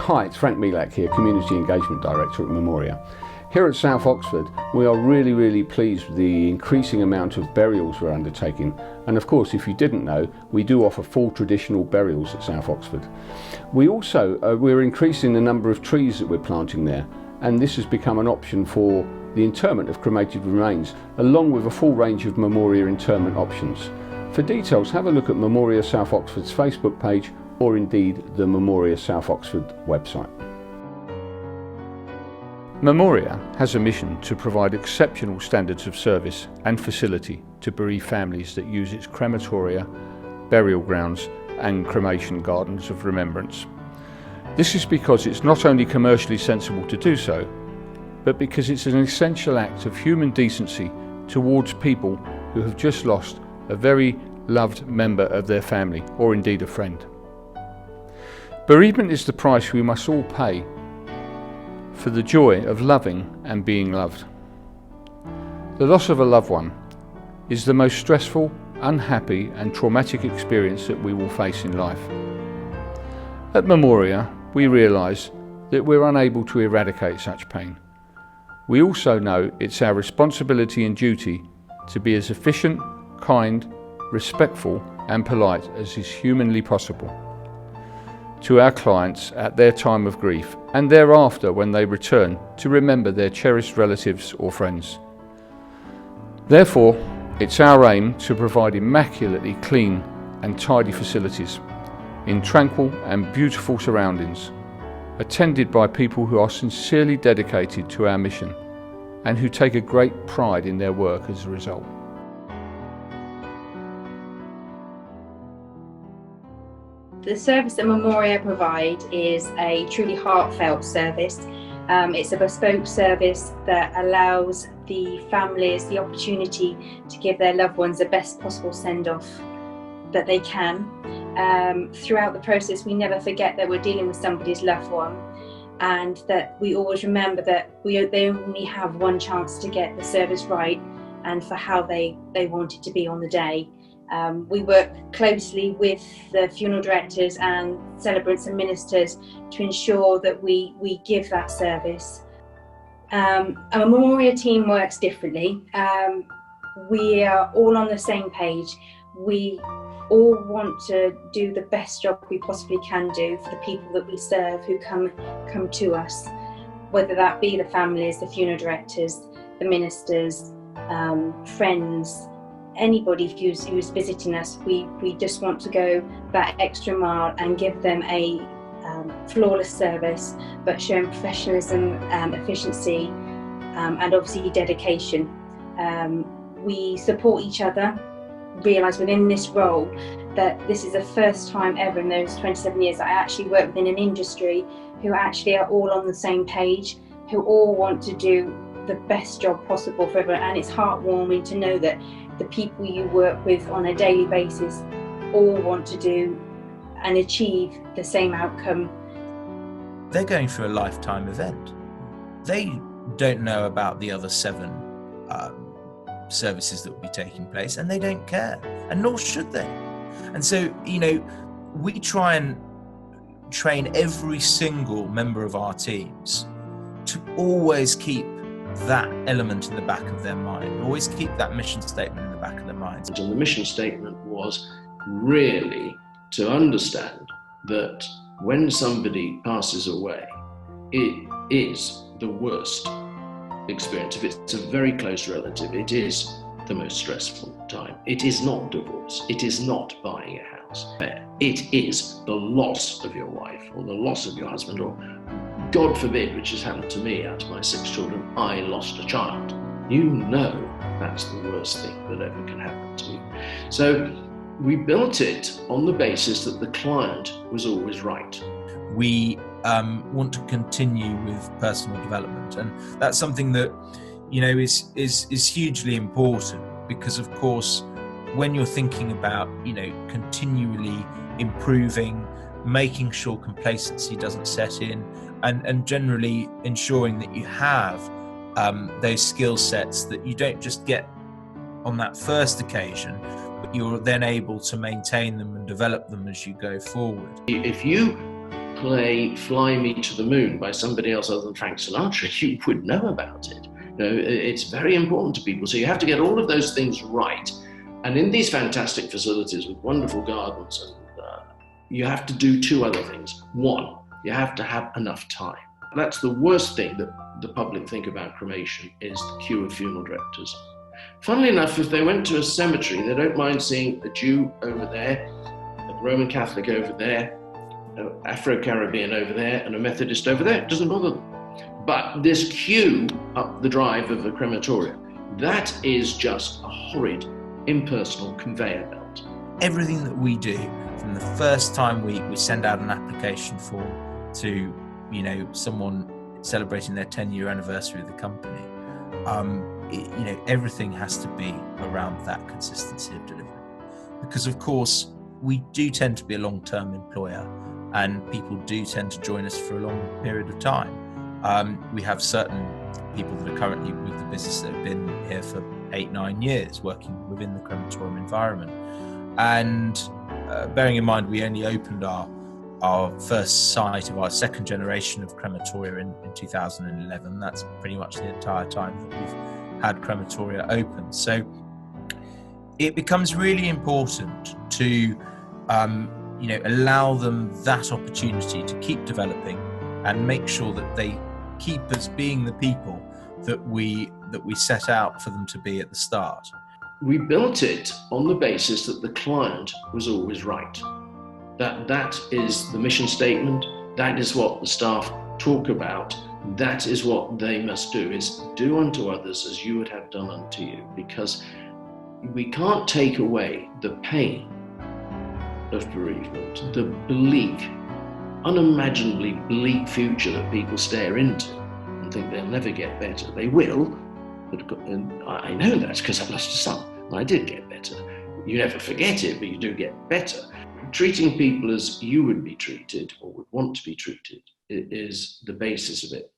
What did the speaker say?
Hi, it's Frank Milak here, Community Engagement Director at Memoria. Here at South Oxford, we are really pleased with the increasing amount of burials we're undertaking. And of course, if you didn't know, we do offer full traditional burials at South Oxford. We're increasing the number of trees that we're planting there, and this has become an option for the interment of cremated remains, along with a full range of Memoria interment options. For details, have a look at Memoria South Oxford's Facebook page, or indeed the Memoria South Oxford website. Memoria has a mission to provide exceptional standards of service and facility to bereaved families that use its crematoria, burial grounds and cremation gardens of remembrance. This is because it's not only commercially sensible to do so, but because it's an essential act of human decency towards people who have just lost a very loved member of their family, or indeed a friend. Bereavement is the price we must all pay for the joy of loving and being loved. The loss of a loved one is the most stressful, unhappy and traumatic experience that we will face in life. At Memoria, we realise that we're unable to eradicate such pain. We also know it's our responsibility and duty to be as efficient, kind, respectful and polite as is humanly possible to our clients at their time of grief and thereafter when they return to remember their cherished relatives or friends. Therefore, it's our aim to provide immaculately clean and tidy facilities in tranquil and beautiful surroundings, attended by people who are sincerely dedicated to our mission and who take a great pride in their work as a result. The service that Memoria provide is a truly heartfelt service. It's a bespoke service that allows the families the opportunity to give their loved ones the best possible send-off that they can. Throughout the process, we never forget that we're dealing with somebody's loved one, and that we always remember that they only have one chance to get the service right and for how they want it to be on the day. We work closely with the funeral directors and celebrants and ministers to ensure that we give that service. Our Memoria team works differently. We are all on the same page. We all want to do the best job we possibly can do for the people that we serve who come to us, whether that be the families, the funeral directors, the ministers, friends, anybody who's visiting us. We just want to go that extra mile and give them a flawless service, but showing professionalism, efficiency, and obviously dedication. We support each other, realise within this role that this is the first time ever in those 27 years that I actually work within an industry who actually are all on the same page, who all want to do the best job possible for everyone. And it's heartwarming to know that the people you work with on a daily basis all want to do and achieve the same outcome. They're going through a lifetime event. They don't know about the other 7 services that will be taking place, and they don't care, and nor should they. And so, we try and train every single member of our teams to always keep that element in the back of their mind, always keep that mission statement in the back of their minds. And the mission statement was really to understand that when somebody passes away, it is the worst experience. If it's a very close relative, it is the most stressful time. It is not divorce. It is not buying a house. It is the loss of your wife or the loss of your husband, or God forbid, which has happened to me out of my 6 children, I lost a child. You know that's the worst thing that ever can happen to you. So we built it on the basis that the client was always right. We want to continue with personal development, and that's something that is hugely important, because of course when you're thinking about continually improving, making sure complacency doesn't set in, and generally ensuring that you have those skill sets that you don't just get on that first occasion, but you're then able to maintain them and develop them as you go forward. If you play Fly Me to the Moon by somebody else other than Frank Sinatra, you would know about it. It's very important to people. So you have to get all of those things right. And in these fantastic facilities with wonderful gardens, and you have to do two other things. One, you have to have enough time. That's the worst thing that the public think about cremation, is the queue of funeral directors. Funnily enough, if they went to a cemetery, they don't mind seeing a Jew over there, a Roman Catholic over there, an Afro-Caribbean over there, and a Methodist over there. It doesn't bother them. But this queue up the drive of a crematorium, that is just a horrid, impersonal conveyor belt. Everything that we do, from the first time we send out an application form to, someone celebrating their 10-year anniversary of the company, everything has to be around that consistency of delivery. Because of course, we do tend to be a long-term employer, and people do tend to join us for a long period of time. We have certain people that are currently with the business that have been here for 8-9 years working within the crematorium environment. And bearing in mind, we only opened our first site of our second generation of crematoria in 2011. That's pretty much the entire time that we've had crematoria open. So it becomes really important to allow them that opportunity to keep developing and make sure that they keep us being the people that we set out for them to be at the start. We built it on the basis that the client was always right. That is the mission statement. That is what the staff talk about. That is what they must do, is do unto others as you would have done unto you. Because we can't take away the pain of bereavement, the bleak, unimaginably bleak future that people stare into and think they'll never get better. They will, but I know that because I lost a son and I did get better. You never forget it, but you do get better. Treating people as you would be treated or would want to be treated is the basis of it.